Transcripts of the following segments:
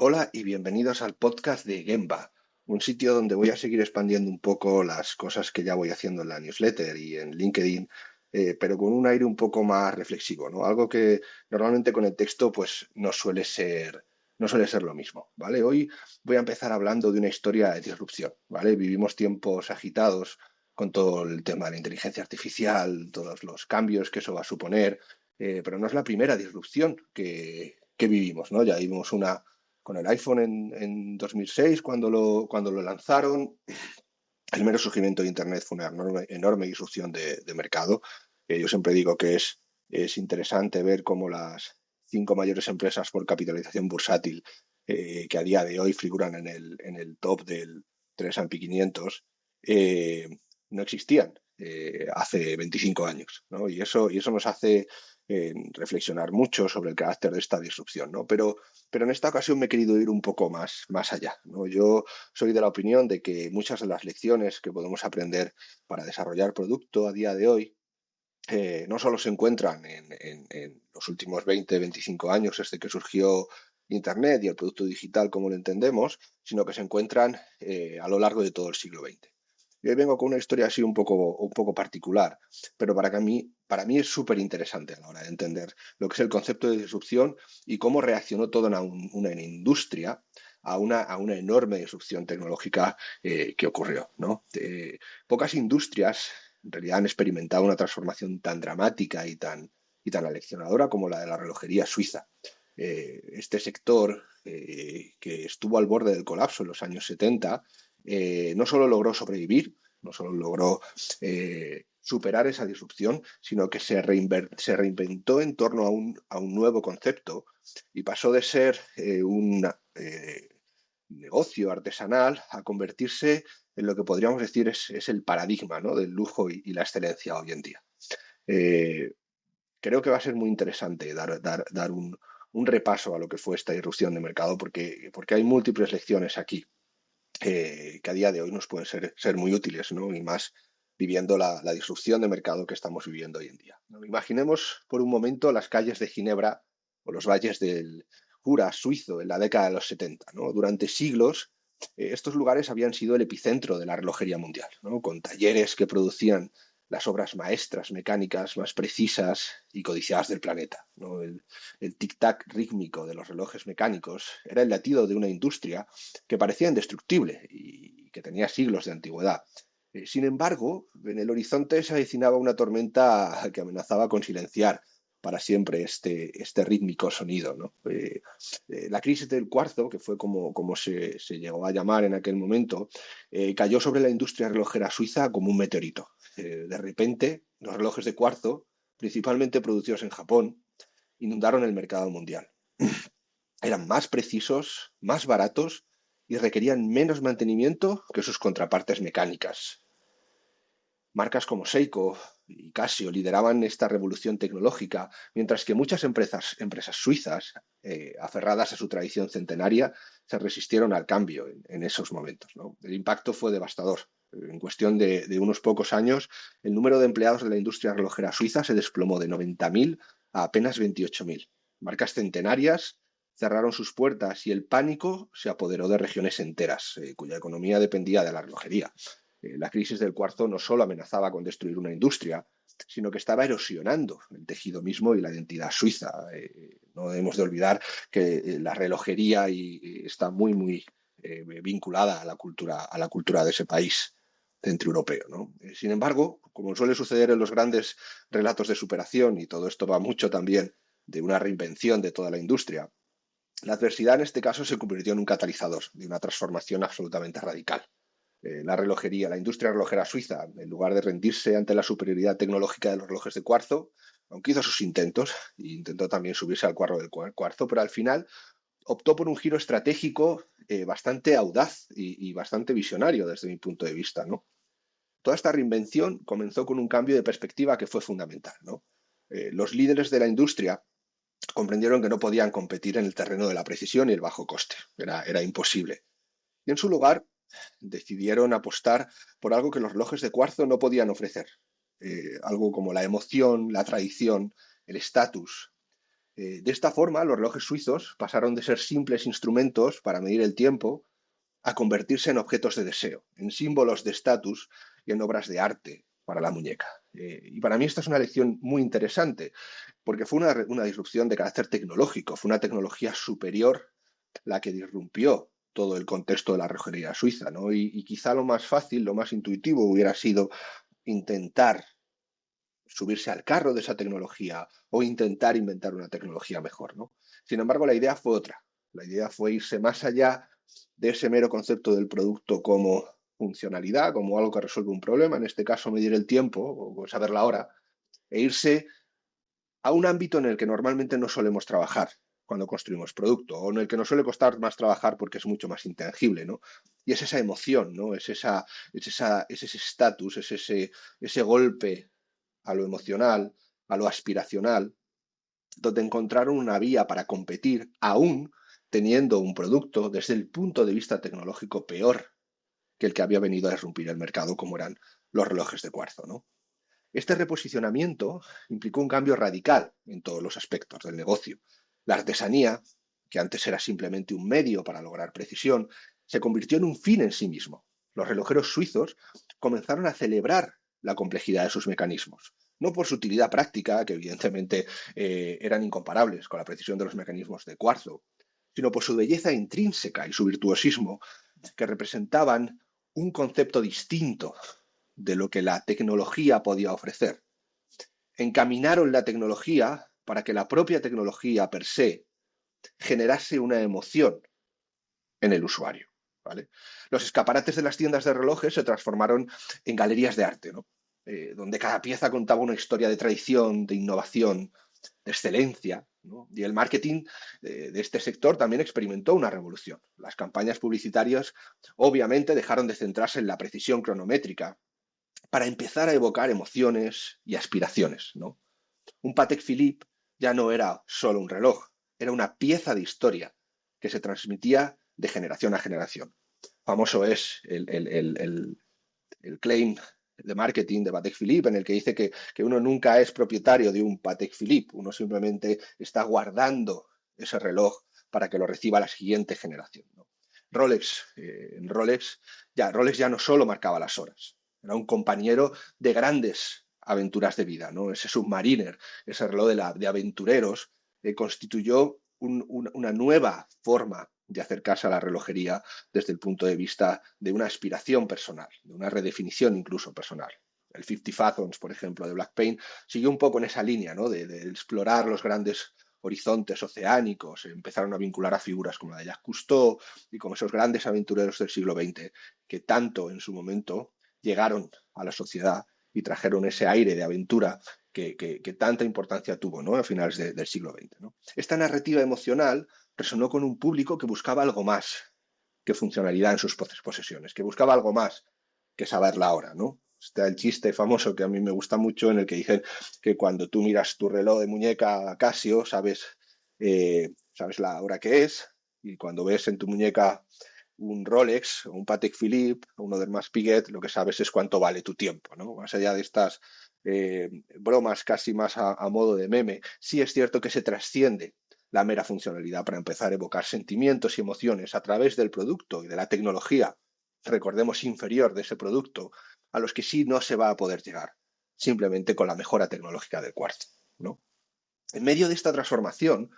Hola y bienvenidos al podcast de Gemba, un sitio donde voy a seguir expandiendo un poco las cosas que ya voy haciendo en la newsletter y en LinkedIn, pero con un aire un poco más reflexivo, ¿no? Algo que normalmente con el texto pues no suele ser lo mismo, ¿vale? Hoy voy a empezar hablando de una historia de disrupción, ¿vale? Vivimos tiempos agitados con todo el tema de la inteligencia artificial, todos los cambios que eso va a suponer, pero no es la primera disrupción que vivimos, ¿no? Ya vimos una con el iPhone en 2006, cuando lo lanzaron. El mero surgimiento de Internet fue una enorme disrupción de mercado. Yo siempre digo que es interesante ver cómo las cinco mayores empresas por capitalización bursátil que a día de hoy figuran en el top del 3 500 eh, no existían hace 25 años, ¿no? Y eso nos hace reflexionar mucho sobre el carácter de esta disrupción, ¿no? Pero en esta ocasión me he querido ir un poco más allá, ¿no? Yo soy de la opinión de que muchas de las lecciones que podemos aprender para desarrollar producto a día de hoy no solo se encuentran en los últimos 20, 25 años desde que surgió Internet y el producto digital como lo entendemos, sino que se encuentran a lo largo de todo el siglo XX. Y hoy vengo con una historia así un poco particular, pero para mí es súper interesante a la hora de entender lo que es el concepto de disrupción y cómo reaccionó toda una industria a una enorme disrupción tecnológica que ocurrió, ¿no? Pocas industrias en realidad han experimentado una transformación tan dramática y tan aleccionadora como la de la relojería suiza. Este sector, que estuvo al borde del colapso en los años 70, no solo logró sobrevivir, no solo logró superar esa disrupción, sino que se reinventó en torno a un nuevo concepto y pasó de ser un negocio artesanal a convertirse en lo que podríamos decir es el paradigma, ¿no?, del lujo y la excelencia hoy en día. Eh, Creo que va a ser muy interesante dar un repaso a lo que fue esta irrupción de mercado porque hay múltiples lecciones aquí que a día de hoy nos pueden ser muy útiles, ¿no? Y más viviendo la disrupción de mercado que estamos viviendo hoy en día, ¿no? Imaginemos por un momento las calles de Ginebra o los valles del Jura suizo en la década de los 70, ¿no? Durante siglos estos lugares habían sido el epicentro de la relojería mundial, ¿no? Con talleres que producían las obras maestras mecánicas más precisas y codiciadas del planeta, ¿no? El tic-tac rítmico de los relojes mecánicos era el latido de una industria que parecía indestructible y que tenía siglos de antigüedad. Sin embargo, en el horizonte se avecinaba una tormenta que amenazaba con silenciar para siempre este rítmico sonido, ¿no? La crisis del cuarzo, que fue como se llegó a llamar en aquel momento, cayó sobre la industria relojera suiza como un meteorito. De repente, los relojes de cuarzo, principalmente producidos en Japón, inundaron el mercado mundial. Eran más precisos, más baratos y requerían menos mantenimiento que sus contrapartes mecánicas. Marcas como Seiko y Casio lideraban esta revolución tecnológica, mientras que muchas empresas suizas, aferradas a su tradición centenaria, se resistieron al cambio en esos momentos, ¿no? El impacto fue devastador. En cuestión de unos pocos años, el número de empleados de la industria relojera suiza se desplomó de 90.000 a apenas 28.000. Marcas centenarias cerraron sus puertas y el pánico se apoderó de regiones enteras, cuya economía dependía de la relojería. La crisis del cuarzo no solo amenazaba con destruir una industria, sino que estaba erosionando el tejido mismo y la identidad suiza. No debemos de olvidar que la relojería está muy vinculada a la cultura de ese país centroeuropeo, ¿no? Sin embargo, como suele suceder en los grandes relatos de superación, y todo esto va mucho también de una reinvención de toda la industria, la adversidad en este caso se convirtió en un catalizador de una transformación absolutamente radical. La industria relojera suiza, en lugar de rendirse ante la superioridad tecnológica de los relojes de cuarzo, aunque hizo sus intentos, e intentó también subirse al cuarto del cuarzo, pero al final optó por un giro estratégico bastante audaz y bastante visionario desde mi punto de vista, ¿no? Toda esta reinvención comenzó con un cambio de perspectiva que fue fundamental, ¿no? Los líderes de la industria comprendieron que no podían competir en el terreno de la precisión y el bajo coste. Era imposible. Y en su lugar decidieron apostar por algo que los relojes de cuarzo no podían ofrecer. Algo como la emoción, la tradición, el estatus. De esta forma, los relojes suizos pasaron de ser simples instrumentos para medir el tiempo a convertirse en objetos de deseo, en símbolos de estatus y en obras de arte para la muñeca. Y para mí esta es una lección muy interesante, porque fue una disrupción de carácter tecnológico, fue una tecnología superior la que disrumpió todo el contexto de la relojería suiza, ¿no? Y quizá lo más fácil, lo más intuitivo hubiera sido intentar subirse al carro de esa tecnología o intentar inventar una tecnología mejor, ¿no? Sin embargo, la idea fue otra. La idea fue irse más allá de ese mero concepto del producto como funcionalidad, como algo que resuelve un problema, en este caso medir el tiempo o saber la hora, e irse a un ámbito en el que normalmente no solemos trabajar cuando construimos producto, o en el que nos suele costar más trabajar porque es mucho más intangible, ¿no? Y es esa emoción, ¿no? Es ese estatus, ese golpe a lo emocional, a lo aspiracional, donde encontraron una vía para competir, aún teniendo un producto desde el punto de vista tecnológico peor que el que había venido a irrumpir el mercado, como eran los relojes de cuarzo, ¿no? Este reposicionamiento implicó un cambio radical en todos los aspectos del negocio. La artesanía, que antes era simplemente un medio para lograr precisión, se convirtió en un fin en sí mismo. Los relojeros suizos comenzaron a celebrar la complejidad de sus mecanismos, no por su utilidad práctica, que evidentemente eran incomparables con la precisión de los mecanismos de cuarzo, sino por su belleza intrínseca y su virtuosismo, que representaban un concepto distinto de lo que la tecnología podía ofrecer. Encaminaron la tecnología para que la propia tecnología per se generase una emoción en el usuario. ¿Vale? Los escaparates de las tiendas de relojes se transformaron en galerías de arte, ¿no? Donde cada pieza contaba una historia de tradición, de innovación, de excelencia, ¿no? Y el marketing de este sector también experimentó una revolución. Las campañas publicitarias obviamente dejaron de centrarse en la precisión cronométrica para empezar a evocar emociones y aspiraciones, ¿no? Un Patek Philippe ya no era solo un reloj, era una pieza de historia que se transmitía de generación a generación. Famoso es el claim de marketing de Patek Philippe en el que dice que uno nunca es propietario de un Patek Philippe, uno simplemente está guardando ese reloj para que lo reciba la siguiente generación, ¿no? Rolex ya no solo marcaba las horas, era un compañero de grandes aventuras de vida, ¿no? Ese Submariner, ese reloj de aventureros, constituyó una nueva forma de acercarse a la relojería desde el punto de vista de una aspiración personal, de una redefinición incluso personal. El 50 Fathoms, por ejemplo, de Black Pain, siguió un poco en esa línea, ¿no? De explorar los grandes horizontes oceánicos, empezaron a vincular a figuras como la de Jacques Cousteau y como esos grandes aventureros del siglo XX que tanto en su momento llegaron a la sociedad y trajeron ese aire de aventura que tanta importancia tuvo, ¿no? A finales del siglo XX, ¿no? Esta narrativa emocional resonó con un público que buscaba algo más que funcionalidad en sus posesiones, que buscaba algo más que saber la hora, ¿no? Está el chiste famoso que a mí me gusta mucho en el que dicen que cuando tú miras tu reloj de muñeca Casio sabes la hora que es, y cuando ves en tu muñeca un Rolex o un Patek Philippe o uno del más Piguet, lo que sabes es cuánto vale tu tiempo, ¿no? Más allá de estas bromas casi más a modo de meme, sí es cierto que se trasciende la mera funcionalidad para empezar a evocar sentimientos y emociones a través del producto y de la tecnología, recordemos, inferior de ese producto, a los que sí no se va a poder llegar, simplemente con la mejora tecnológica del cuarzo, ¿no? En medio de esta transformación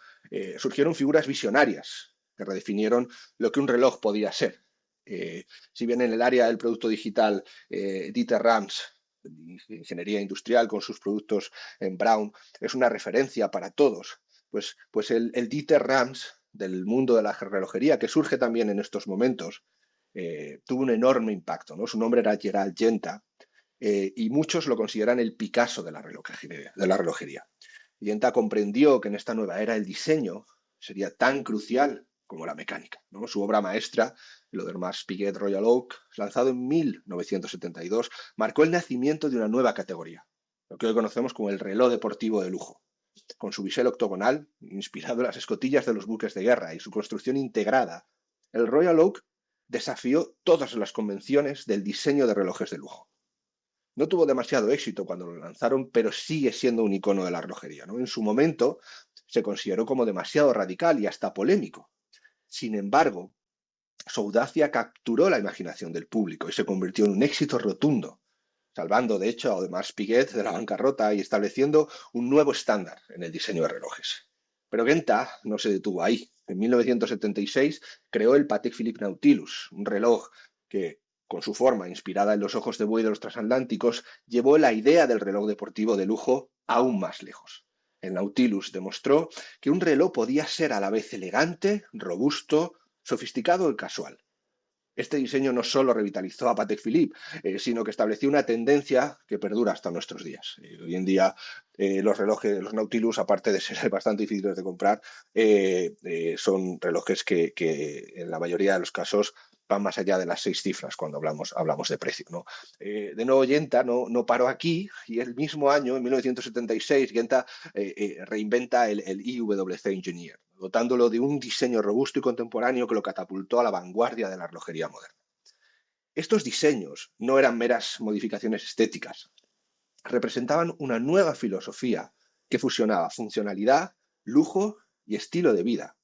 surgieron figuras visionarias que redefinieron lo que un reloj podía ser. Si bien en el área del producto digital, Dieter Rams, ingeniería industrial con sus productos en Brown, es una referencia para todos, pues el Dieter Rams del mundo de la relojería, que surge también en estos momentos, tuvo un enorme impacto, ¿no? Su nombre era Gerald Genta, y muchos lo consideran el Picasso de la relojería. Yenta comprendió que en esta nueva era el diseño sería tan crucial como la mecánica, ¿no? Su obra maestra, el Audemars Piguet Royal Oak, lanzado en 1972, marcó el nacimiento de una nueva categoría, lo que hoy conocemos como el reloj deportivo de lujo. Con su bisel octogonal, inspirado en las escotillas de los buques de guerra y su construcción integrada, el Royal Oak desafió todas las convenciones del diseño de relojes de lujo. No tuvo demasiado éxito cuando lo lanzaron, pero sigue siendo un icono de la relojería, ¿no? En su momento se consideró como demasiado radical y hasta polémico. Sin embargo, su audacia capturó la imaginación del público y se convirtió en un éxito rotundo, salvando de hecho a Audemars Piguet de la bancarrota y estableciendo un nuevo estándar en el diseño de relojes. Pero Genta no se detuvo ahí. En 1976 creó el Patek Philippe Nautilus, un reloj que, con su forma inspirada en los ojos de buey de los transatlánticos, llevó la idea del reloj deportivo de lujo aún más lejos. El Nautilus demostró que un reloj podía ser a la vez elegante, robusto, sofisticado y casual. Este diseño no solo revitalizó a Patek Philippe, sino que estableció una tendencia que perdura hasta nuestros días. Hoy en día los relojes, los Nautilus, aparte de ser bastante difíciles de comprar, son relojes que en la mayoría de los casos van más allá de las 6 cifras cuando hablamos de precio, ¿no? De nuevo, Genta no paró aquí y el mismo año, en 1976, Genta reinventa el IWC Engineer, dotándolo de un diseño robusto y contemporáneo que lo catapultó a la vanguardia de la relojería moderna. Estos diseños no eran meras modificaciones estéticas, representaban una nueva filosofía que fusionaba funcionalidad, lujo y estilo de vida.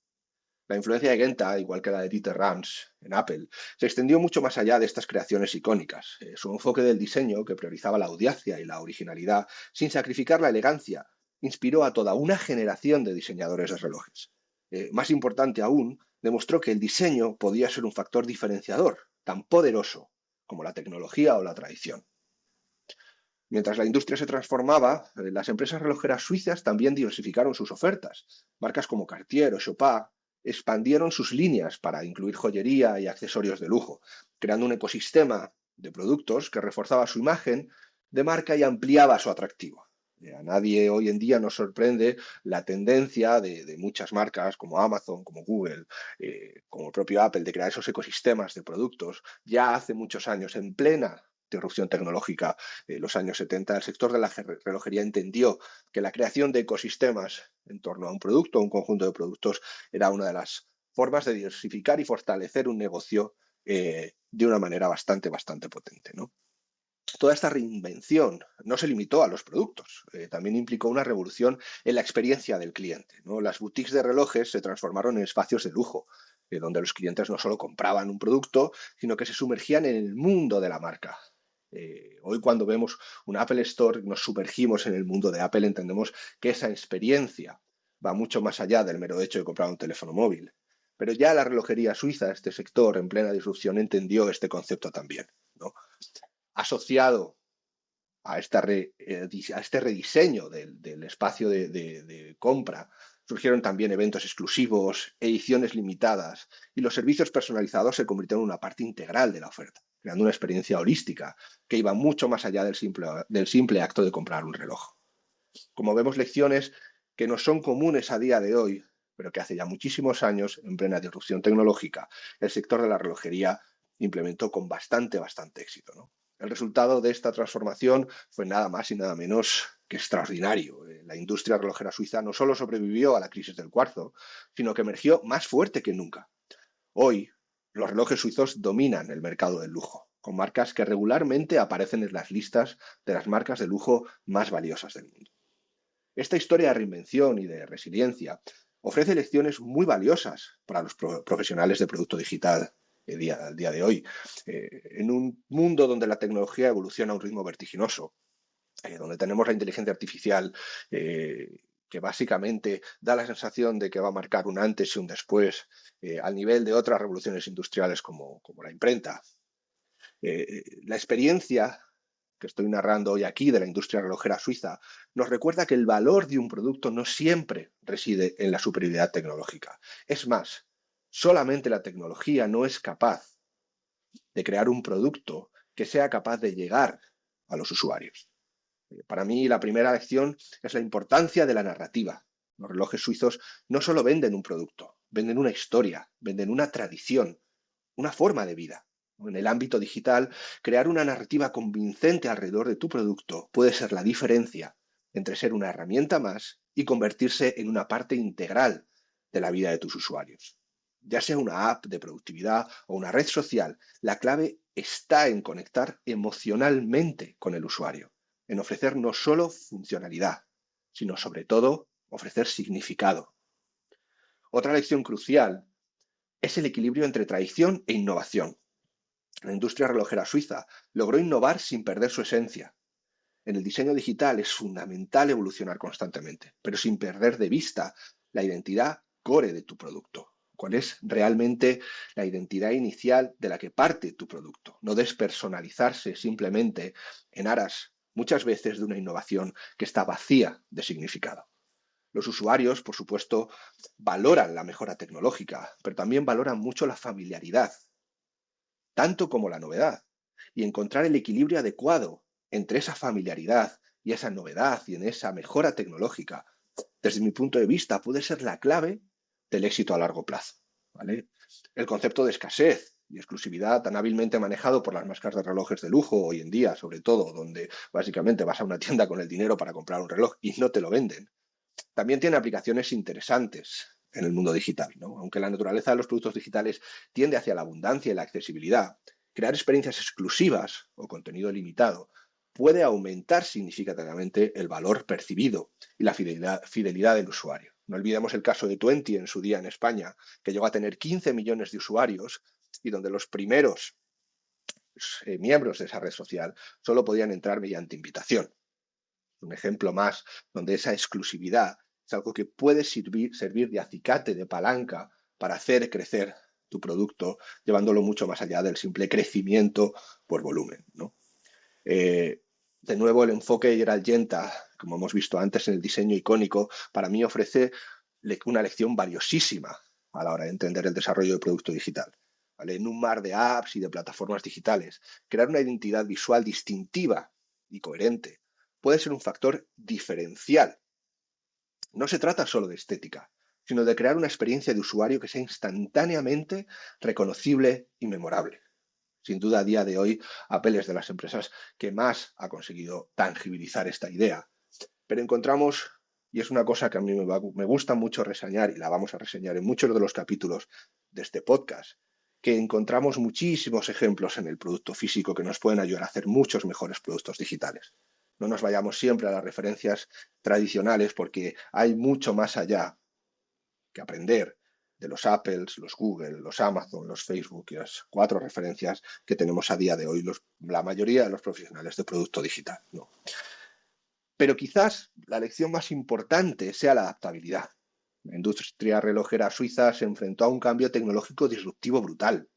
La influencia de Genta, igual que la de Dieter Rams en Apple, se extendió mucho más allá de estas creaciones icónicas. Su enfoque del diseño, que priorizaba la audacia y la originalidad, sin sacrificar la elegancia, inspiró a toda una generación de diseñadores de relojes. Más importante aún, demostró que el diseño podía ser un factor diferenciador, tan poderoso como la tecnología o la tradición. Mientras la industria se transformaba, las empresas relojeras suizas también diversificaron sus ofertas. Marcas como Cartier o Chopin expandieron sus líneas para incluir joyería y accesorios de lujo, creando un ecosistema de productos que reforzaba su imagen de marca y ampliaba su atractivo. A nadie hoy en día nos sorprende la tendencia de muchas marcas como Amazon, como Google, como el propio Apple, de crear esos ecosistemas de productos ya hace muchos años, en plena disrupción tecnológica. Los años 70, el sector de la relojería entendió que la creación de ecosistemas en torno a un producto, un conjunto de productos, era una de las formas de diversificar y fortalecer un negocio de una manera bastante potente, ¿no? Toda esta reinvención no se limitó a los productos, también implicó una revolución en la experiencia del cliente, ¿no? Las boutiques de relojes se transformaron en espacios de lujo, donde los clientes no solo compraban un producto, sino que se sumergían en el mundo de la marca. Hoy cuando vemos un Apple Store, nos sumergimos en el mundo de Apple, entendemos que esa experiencia va mucho más allá del mero hecho de comprar un teléfono móvil. Pero ya la relojería suiza, este sector en plena disrupción, entendió este concepto también, ¿no? Asociado a este rediseño del espacio de compra, surgieron también eventos exclusivos, ediciones limitadas y los servicios personalizados se convirtieron en una parte integral de la oferta, creando una experiencia holística que iba mucho más allá del simple acto de comprar un reloj. Como vemos, lecciones que no son comunes a día de hoy, pero que hace ya muchísimos años, en plena disrupción tecnológica, el sector de la relojería implementó con bastante éxito, ¿no? El resultado de esta transformación fue nada más y nada menos que extraordinario. La industria relojera suiza no solo sobrevivió a la crisis del cuarzo, sino que emergió más fuerte que nunca. Hoy, los relojes suizos dominan el mercado del lujo, con marcas que regularmente aparecen en las listas de las marcas de lujo más valiosas del mundo. Esta historia de reinvención y de resiliencia ofrece lecciones muy valiosas para los profesionales de producto digital al día de hoy. En un mundo donde la tecnología evoluciona a un ritmo vertiginoso, donde tenemos la inteligencia artificial que básicamente da la sensación de que va a marcar un antes y un después al nivel de otras revoluciones industriales como la imprenta. La experiencia que estoy narrando hoy aquí de la industria relojera suiza nos recuerda que el valor de un producto no siempre reside en la superioridad tecnológica. Es más, solamente la tecnología no es capaz de crear un producto que sea capaz de llegar a los usuarios. Para mí, la primera lección es la importancia de la narrativa. Los relojes suizos no solo venden un producto, venden una historia, venden una tradición, una forma de vida. En el ámbito digital, crear una narrativa convincente alrededor de tu producto puede ser la diferencia entre ser una herramienta más y convertirse en una parte integral de la vida de tus usuarios. Ya sea una app de productividad o una red social, la clave está en conectar emocionalmente con el usuario, en ofrecer no solo funcionalidad, sino sobre todo ofrecer significado. Otra lección crucial es el equilibrio entre tradición e innovación. La industria relojera suiza logró innovar sin perder su esencia. En el diseño digital es fundamental evolucionar constantemente, pero sin perder de vista la identidad core de tu producto. ¿Cuál es realmente la identidad inicial de la que parte tu producto? No despersonalizarse simplemente en aras muchas veces de una innovación que está vacía de significado. Los usuarios, por supuesto, valoran la mejora tecnológica, pero también valoran mucho la familiaridad, tanto como la novedad, y encontrar el equilibrio adecuado entre esa familiaridad y esa novedad y en esa mejora tecnológica, desde mi punto de vista, puede ser la clave del éxito a largo plazo. ¿Vale? El concepto de escasez y exclusividad tan hábilmente manejado por las marcas de relojes de lujo hoy en día, sobre todo, donde básicamente vas a una tienda con el dinero para comprar un reloj y no te lo venden, también tiene aplicaciones interesantes en el mundo digital, ¿no? Aunque la naturaleza de los productos digitales tiende hacia la abundancia y la accesibilidad, crear experiencias exclusivas o contenido limitado puede aumentar significativamente el valor percibido y la fidelidad del usuario. No olvidemos el caso de Twenty en su día en España, que llegó a tener 15 millones de usuarios y donde los primeros miembros de esa red social solo podían entrar mediante invitación. Un ejemplo más donde esa exclusividad es algo que puede servir de acicate, de palanca, para hacer crecer tu producto, llevándolo mucho más allá del simple crecimiento por volumen, ¿no? De nuevo, el enfoque Gerald Genta, como hemos visto antes en el diseño icónico, para mí ofrece una lección valiosísima a la hora de entender el desarrollo de producto digital. ¿Vale? En un mar de apps y de plataformas digitales, crear una identidad visual distintiva y coherente puede ser un factor diferencial. No se trata solo de estética, sino de crear una experiencia de usuario que sea instantáneamente reconocible y memorable. Sin duda, a día de hoy, Apple es de las empresas que más ha conseguido tangibilizar esta idea. Pero encontramos, y es una cosa que a mí me gusta mucho reseñar, y la vamos a reseñar en muchos de los capítulos de este podcast, que encontramos muchísimos ejemplos en el producto físico que nos pueden ayudar a hacer muchos mejores productos digitales. No nos vayamos siempre a las referencias tradicionales porque hay mucho más allá que aprender de los Apples, los Google, los Amazon, los Facebook y las 4 referencias que tenemos a día de hoy la mayoría de los profesionales de producto digital, ¿no? Pero quizás la lección más importante sea la adaptabilidad. La industria relojera suiza se enfrentó a un cambio tecnológico disruptivo brutal,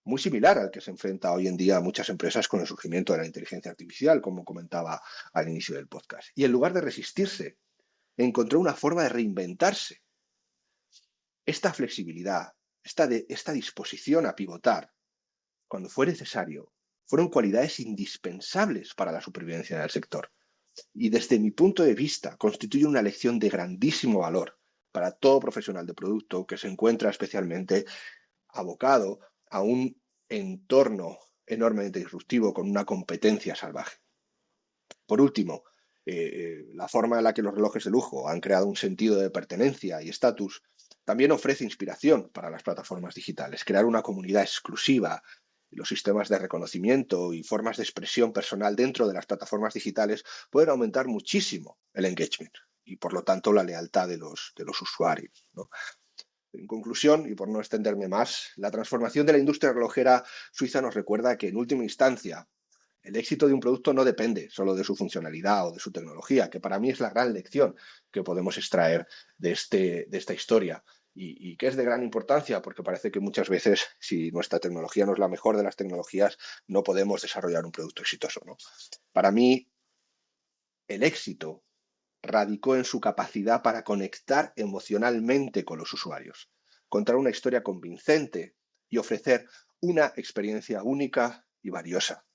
muy similar al que se enfrenta hoy en día muchas empresas con el surgimiento de la inteligencia artificial, como comentaba al inicio del podcast. Y en lugar de resistirse, encontró una forma de reinventarse. Esta flexibilidad, esta disposición a pivotar cuando fue necesario, fueron cualidades indispensables para la supervivencia del sector. Y desde mi punto de vista constituye una lección de grandísimo valor para todo profesional de producto que se encuentra especialmente abocado a un entorno enormemente disruptivo con una competencia salvaje. Por último, la forma en la que los relojes de lujo han creado un sentido de pertenencia y estatus también ofrece inspiración para las plataformas digitales. Crear una comunidad exclusiva, los sistemas de reconocimiento y formas de expresión personal dentro de las plataformas digitales pueden aumentar muchísimo el engagement y, por lo tanto, la lealtad de los usuarios, ¿no? En conclusión, y por no extenderme más, la transformación de la industria relojera suiza nos recuerda que, en última instancia, el éxito de un producto no depende solo de su funcionalidad o de su tecnología, que para mí es la gran lección que podemos extraer de esta historia y que es de gran importancia porque parece que muchas veces si nuestra tecnología no es la mejor de las tecnologías no podemos desarrollar un producto exitoso, ¿no? Para mí el éxito radicó en su capacidad para conectar emocionalmente con los usuarios, contar una historia convincente y ofrecer una experiencia única y valiosa.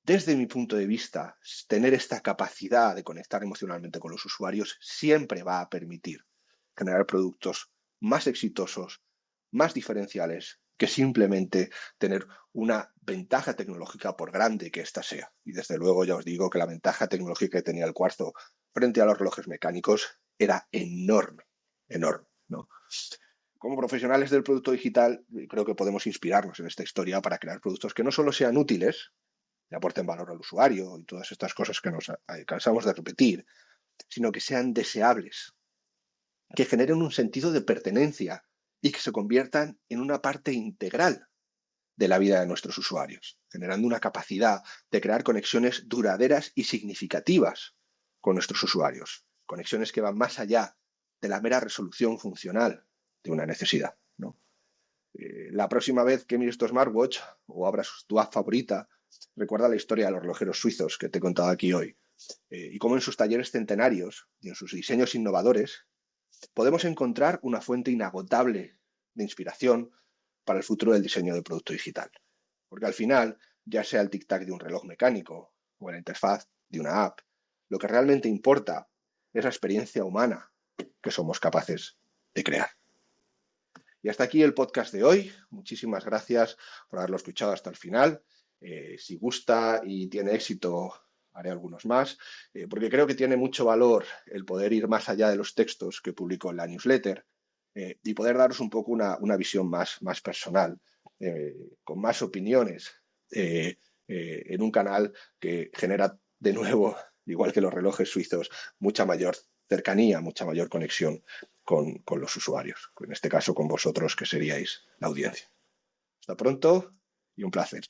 Desde mi punto de vista, tener esta capacidad de conectar emocionalmente con los usuarios siempre va a permitir generar productos más exitosos, más diferenciales, que simplemente tener una ventaja tecnológica por grande que ésta sea. Y desde luego ya os digo que la ventaja tecnológica que tenía el cuarzo frente a los relojes mecánicos era enorme, enorme, ¿no? Como profesionales del producto digital, creo que podemos inspirarnos en esta historia para crear productos que no solo sean útiles, le aporten valor al usuario y todas estas cosas que nos cansamos de repetir, sino que sean deseables que generen un sentido de pertenencia y que se conviertan en una parte integral de la vida de nuestros usuarios, generando una capacidad de crear conexiones duraderas y significativas con nuestros usuarios, conexiones que van más allá de la mera resolución funcional de una necesidad, ¿no? La próxima vez que mires tu smartwatch o abras tu app favorita, recuerda la historia de los relojeros suizos que te he contado aquí hoy, y cómo en sus talleres centenarios y en sus diseños innovadores podemos encontrar una fuente inagotable de inspiración para el futuro del diseño del producto digital. Porque al final, ya sea el tic-tac de un reloj mecánico o la interfaz de una app, lo que realmente importa es la experiencia humana que somos capaces de crear. Y hasta aquí el podcast de hoy. Muchísimas gracias por haberlo escuchado hasta el final. Si gusta y tiene éxito, haré algunos más, porque creo que tiene mucho valor el poder ir más allá de los textos que publico en la newsletter, y poder daros un poco una visión más personal, con más opiniones, en un canal que genera de nuevo, igual que los relojes suizos, mucha mayor cercanía, mucha mayor conexión con los usuarios, en este caso con vosotros, que seríais la audiencia. Hasta pronto y un placer.